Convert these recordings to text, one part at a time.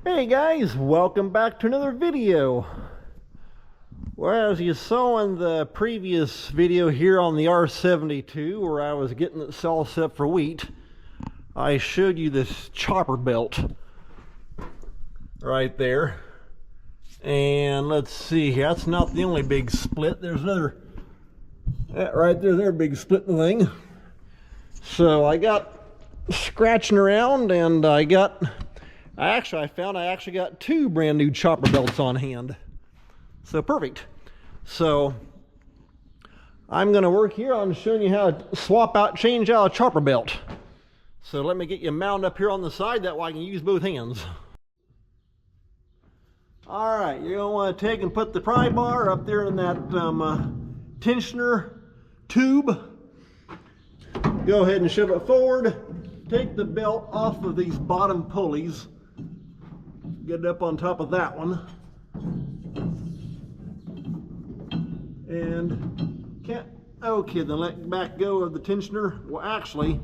Hey guys, welcome back to another video. Well, as you saw in the previous video here on the R72 where I was getting it all set up for wheat, I showed you this chopper belt right there. And let's see here, that's not the only big split. There's another, that right there's their big split thing. So I got scratching around and I found I actually got two brand new chopper belts on hand. So perfect. So I'm going to work here on showing you how to change out a chopper belt. So let me get you mounted up here on the side, that way I can use both hands. Alright, you're going to want to take and put the pry bar up there in that tensioner tube. Go ahead and shove it forward. Take the belt off of these bottom pulleys. Get it up on top of that one. And okay, then let back go of the tensioner. Well, actually,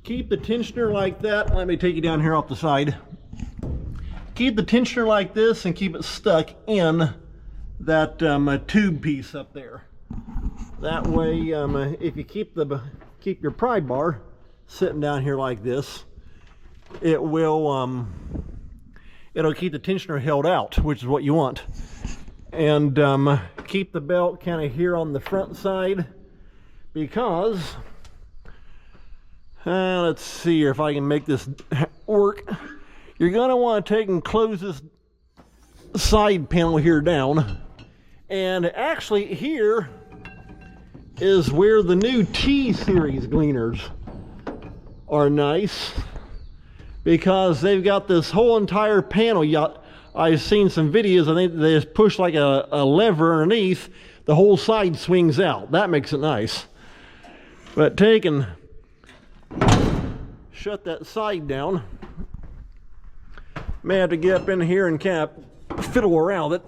keep the tensioner like that. Let me take you down here off the side. Keep the tensioner like this and keep it stuck in that tube piece up there. That way, if you keep your pry bar sitting down here like this, it'll keep the tensioner held out, which is what you want. And keep the belt kind of here on the front side, because let's see here if I can make this work. You're going to want to take and close this side panel here down, and actually here is where the new T-series gleaners are nice, because they've got this whole entire panel. I've seen some videos, I think they just push like a lever underneath, the whole side swings out. That makes it nice. But take and shut that side down. May have to get up in here and kind of fiddle around it.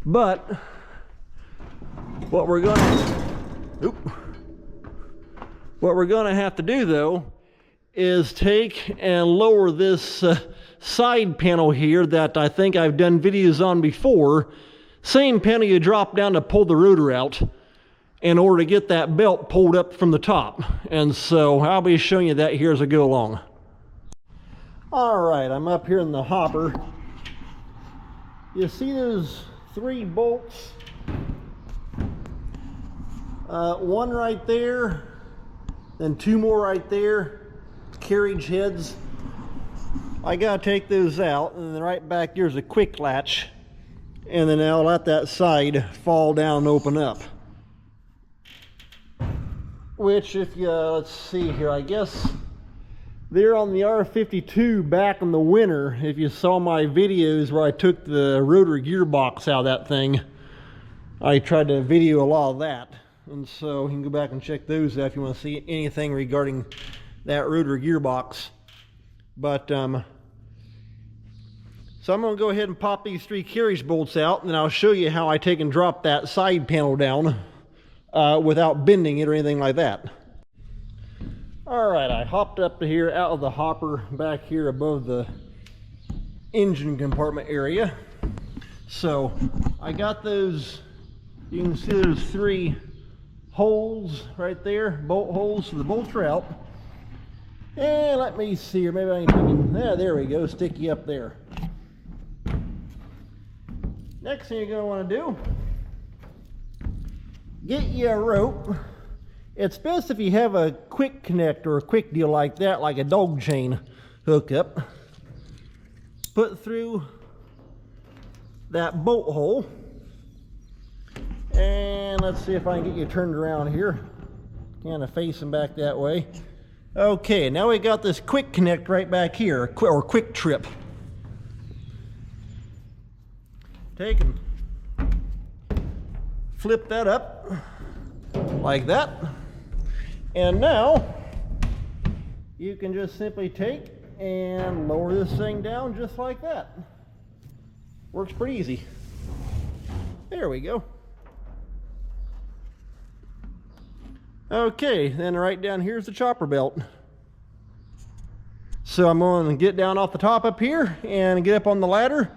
But what we're going to have to do though is take and lower this side panel here that I think I've done videos on before. Same panel you drop down to pull the rotor out in order to get that belt pulled up from the top. And so I'll be showing you that here as I go along. Alright, I'm up here in the hopper. You see those three bolts? One right there, then two more right there, carriage heads. I gotta take those out, and then right back there's a quick latch, and then I'll let that side fall down and open up. Which, if you let's see here, I guess they're on the R52 back in the winter. If you saw my videos where I took the rotary gearbox out of that thing, I tried to video a lot of that. And so you can go back and check those out if you want to see anything regarding that rotary gearbox. But so I'm going to go ahead and pop these three carriage bolts out, and then I'll show you how I take and drop that side panel down without bending it or anything like that. Alright, I hopped up to here out of the hopper back here above the engine compartment area. So I got those, you can see there's three holes right there, bolt holes, so the bolts are out. And let me see here, maybe I can, there we go, stick you up there. Next thing you're going to want to do, get you a rope. It's best if you have a quick connect or a quick deal like that, like a dog chain hookup. Put through that bolt hole. And let's see if I can get you turned around here. Kind of facing back that way. Okay, now we got this quick connect right back here, or quick trip. Take and flip that up like that. And now you can just simply take and lower this thing down just like that. Works pretty easy. There we go. Okay, then right down here's the chopper belt. So I'm going to get down off the top up here and get up on the ladder.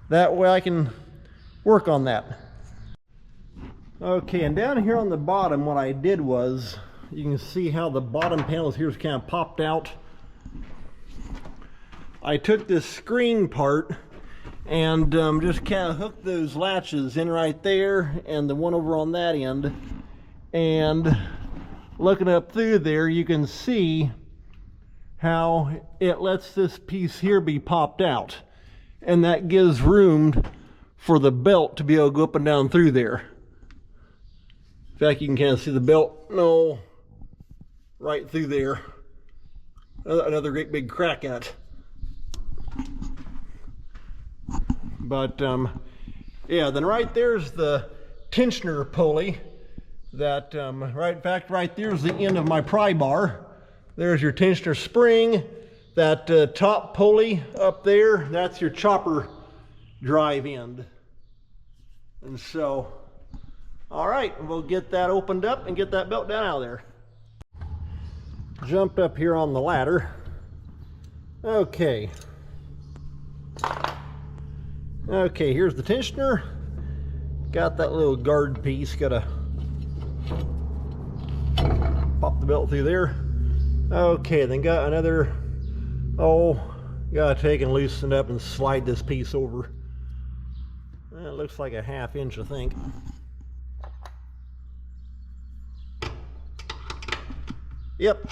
That way I can work on that. Okay, and down here on the bottom, what I did was, you can see how the bottom panels here is kind of popped out. I took this screen part and just kind of hooked those latches in right there and the one over on that end. And looking up through there, you can see how it lets this piece here be popped out. And that gives room for the belt to be able to go up and down through there. In fact, you can kind of see the belt, right through there. Another great big crack in it. But yeah, then right there's the tensioner pulley that right there's the end of my pry bar. There's your tensioner spring. That top pulley up there, that's your chopper drive end. And so, all right, we'll get that opened up and get that belt down out of there. Jumped up here on the ladder. Okay. Okay, here's the tensioner. Got that little guard piece, gotta pop the belt through there. Okay, then got another, gotta take and loosen it up and slide this piece over. It looks like a 1/2 inch, I think. Yep.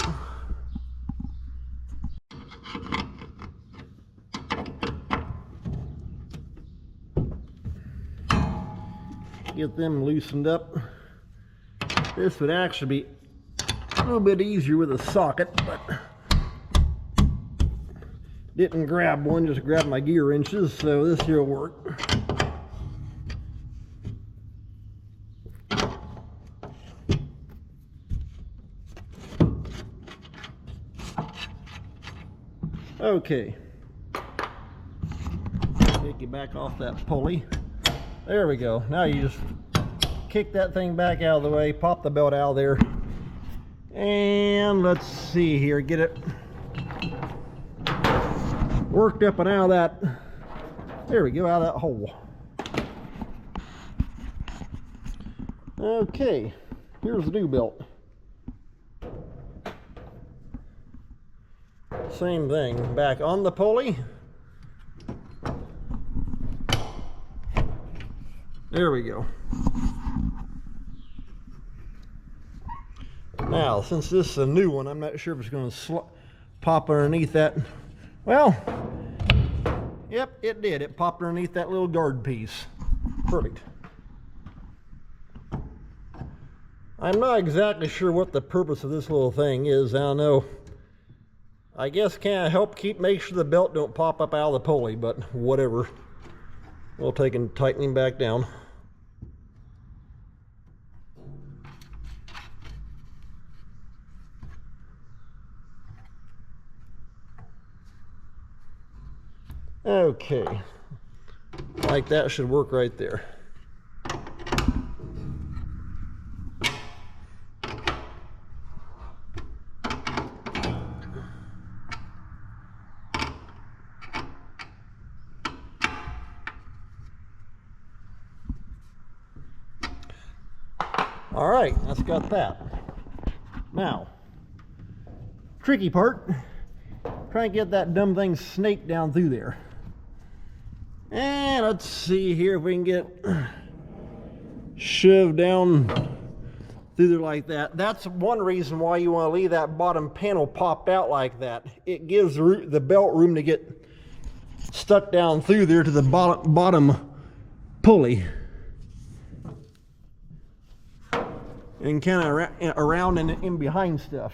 Get them loosened up. This would actually be a little bit easier with a socket, but didn't grab one, just grabbed my gear wrenches, so this here will work. Okay. Take you back off that pulley. There we go. Now you just kick that thing back out of the way, pop the belt out of there, and let's see here, get it worked up and out of that. There we go, out of that hole. Okay, here's the new belt. Same thing, back on the pulley. There we go. Now, since this is a new one, I'm not sure if it's going to pop underneath that. Well, yep, it did. It popped underneath that little guard piece. Perfect. I'm not exactly sure what the purpose of this little thing is. I don't know. I guess kind of help make sure the belt don't pop up out of the pulley, but whatever. We'll take and tighten him back down. Okay, like that should work right there. All right, that's got that. Now, tricky part, try and get that dumb thing snaked down through there. And let's see here if we can get shoved down through there like that. That's one reason why you want to leave that bottom panel popped out like that. It gives the belt room to get stuck down through there to the bottom pulley. And kind of around and in behind stuff.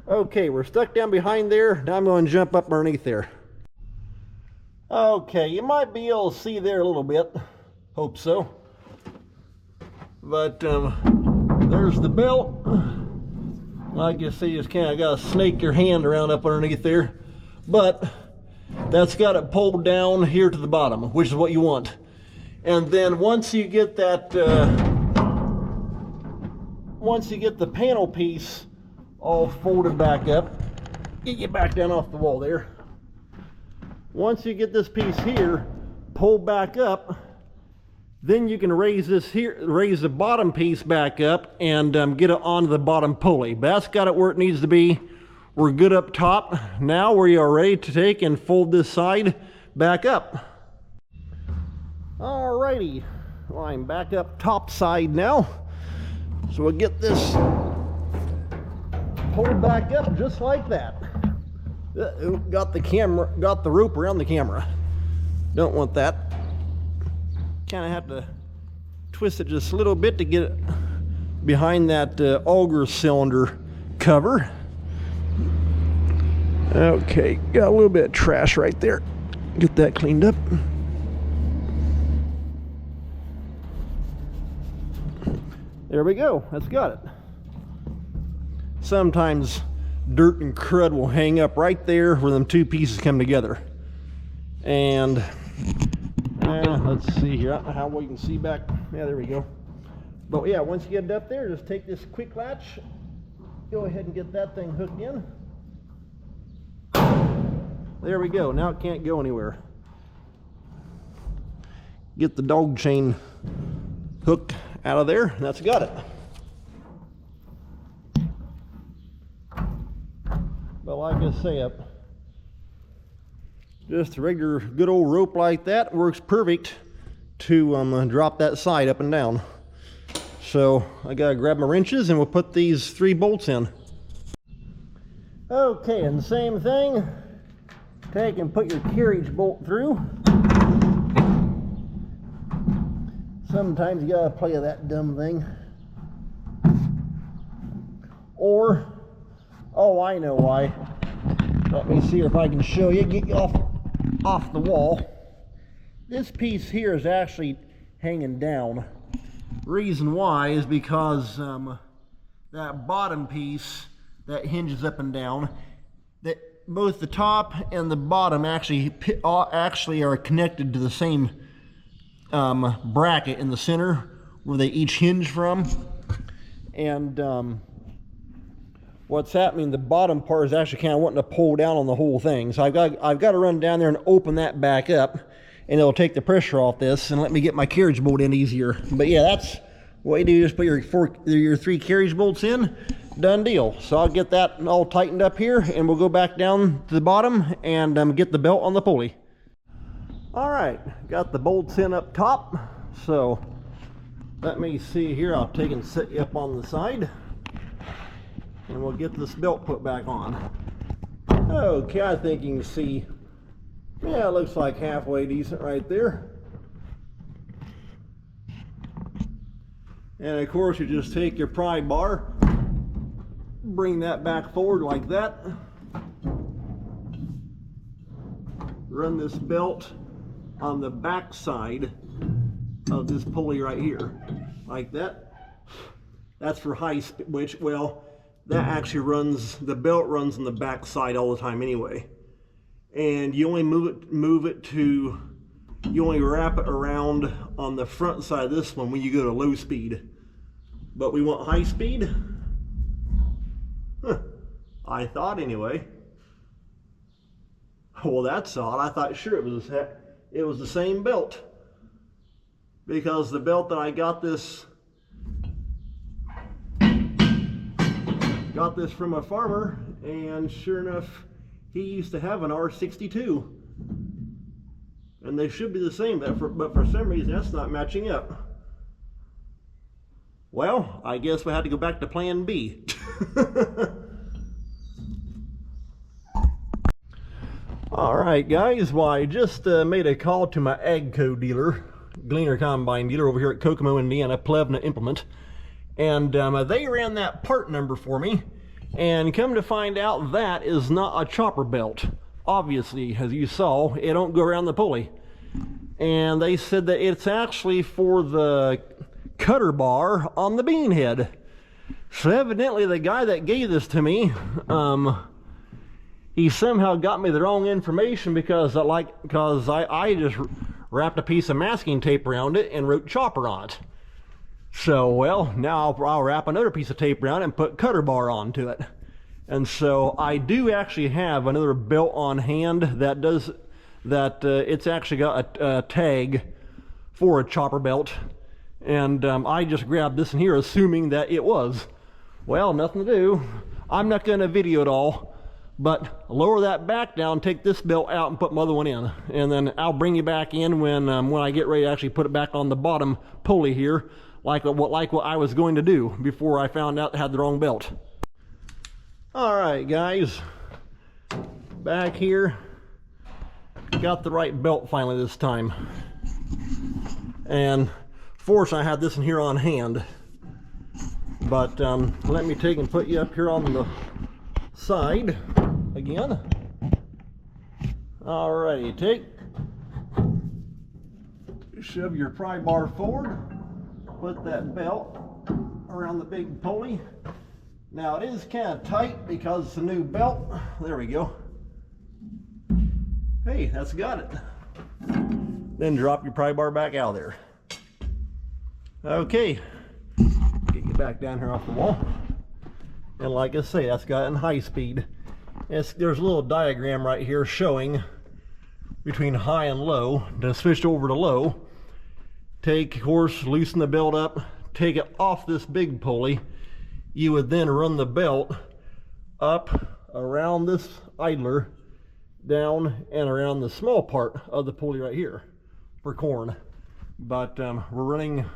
Okay, we're stuck down behind there. Now I'm going to jump up underneath there. Okay, you might be able to see there a little bit. Hope so. But there's the belt. Like you see, you just kind of got to snake your hand around up underneath there. But that's got it pulled down here to the bottom, which is what you want. And then once you get that, once you get the panel piece all folded back up, get you back down off the wall there. Once you get this piece here pulled back up, then you can raise this here, raise the bottom piece back up and get it onto the bottom pulley. But that's got it where it needs to be. We're good up top. Now we are ready to take and fold this side back up. Alrighty, well, I'm back up top side now. So we'll get this pulled back up just like that. Got the camera, got the rope around the camera. Don't want that. Kind of have to twist it just a little bit to get it behind that auger cylinder cover. Okay, got a little bit of trash right there. Get that cleaned up. There we go, that's got it. Sometimes dirt and crud will hang up right there where them two pieces come together. And let's see here how we can see back. Yeah, there we go. But yeah, once you get it up there, just take this quick latch, go ahead and get that thing hooked in. There we go, now it can't go anywhere. Get the dog chain hook out of there, and that's got it. But like I say, just a regular good old rope like that works perfect to drop that side up and down. So I gotta grab my wrenches and we'll put these 3 bolts in. Okay, and the same thing, take and put your carriage bolt through. Sometimes you gotta play that dumb thing. Or, oh, I know why. Let me see if I can show you, get you off the wall. This piece here is actually hanging down. Reason why is because that bottom piece that hinges up and down, that both the top and the bottom actually are connected to the same bracket in the center where they each hinge from. And what's happening, the bottom part is actually kind of wanting to pull down on the whole thing. So I've got to run down there and open that back up, and it'll take the pressure off this and let me get my carriage bolt in easier. But yeah, that's what you do, just put your 3 carriage bolts in, done deal. So I'll get that all tightened up here and we'll go back down to the bottom and get the belt on the pulley. All right, got the bolts in up top. So let me see here, I'll take and set you up on the side and we'll get this belt put back on. Okay, I think you can see, yeah, it looks like halfway decent right there. And of course, you just take your pry bar, bring that back forward like that, run this belt on the back side of this pulley right here, like that. That's for high speed, which, well, that actually runs, the belt runs on the back side all the time anyway. And you only you only wrap it around on the front side of this one when you go to low speed. But we want high speed? Huh. I thought anyway. Well, that's odd. I thought sure it was the same belt. Because the belt that I got this from a farmer, and sure enough, he used to have an R72. And they should be the same, but for some reason that's not matching up. Well, I guess we had to go back to plan B. Alright guys, well, I just made a call to my AGCO dealer, Gleaner Combine dealer over here at Kokomo, Indiana, Plevna Implement. And they ran that part number for me, and come to find out that is not a chopper belt. Obviously, as you saw, it don't go around the pulley. And they said that it's actually for the cutter bar on the bean head. So evidently the guy that gave this to me, he somehow got me the wrong information, because I just wrapped a piece of masking tape around it and wrote chopper on it. So, well, now I'll wrap another piece of tape around it and put cutter bar onto it. And so I do actually have another belt on hand that does that. It's actually got a tag for a chopper belt, and I just grabbed this in here assuming that it was. Well, nothing to do. I'm not going to video it all, but lower that back down, take this belt out and put my other one in, and then I'll bring you back in when I get ready to actually put it back on the bottom pulley here, like what I was going to do before I found out I had the wrong belt. All right, guys, back here, got the right belt finally this time, and fortunately I had this in here on hand. But let me take and put you up here on the side again. Alrighty, shove your pry bar forward, put that belt around the big pulley. Now it is kind of tight because it's a new belt. There we go. Hey, that's got it. Then drop your pry bar back out of there. Okay, get you back down here off the wall. And like I say, that's got it in high speed. There's a little diagram right here showing between high and low. To switch over to low, take, of course, loosen the belt up, take it off this big pulley. You would then run the belt up around this idler, down and around the small part of the pulley right here for corn. But we're running,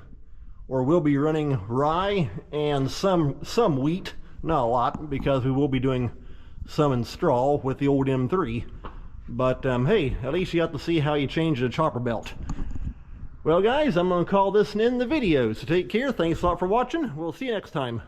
or will be running, rye and some wheat, not a lot, because we will be doing some in straw with the old M3. But hey, at least you have to see how you change the chopper belt. Well guys, I'm going to call this an end the video, so take care. Thanks a lot for watching. We'll see you next time.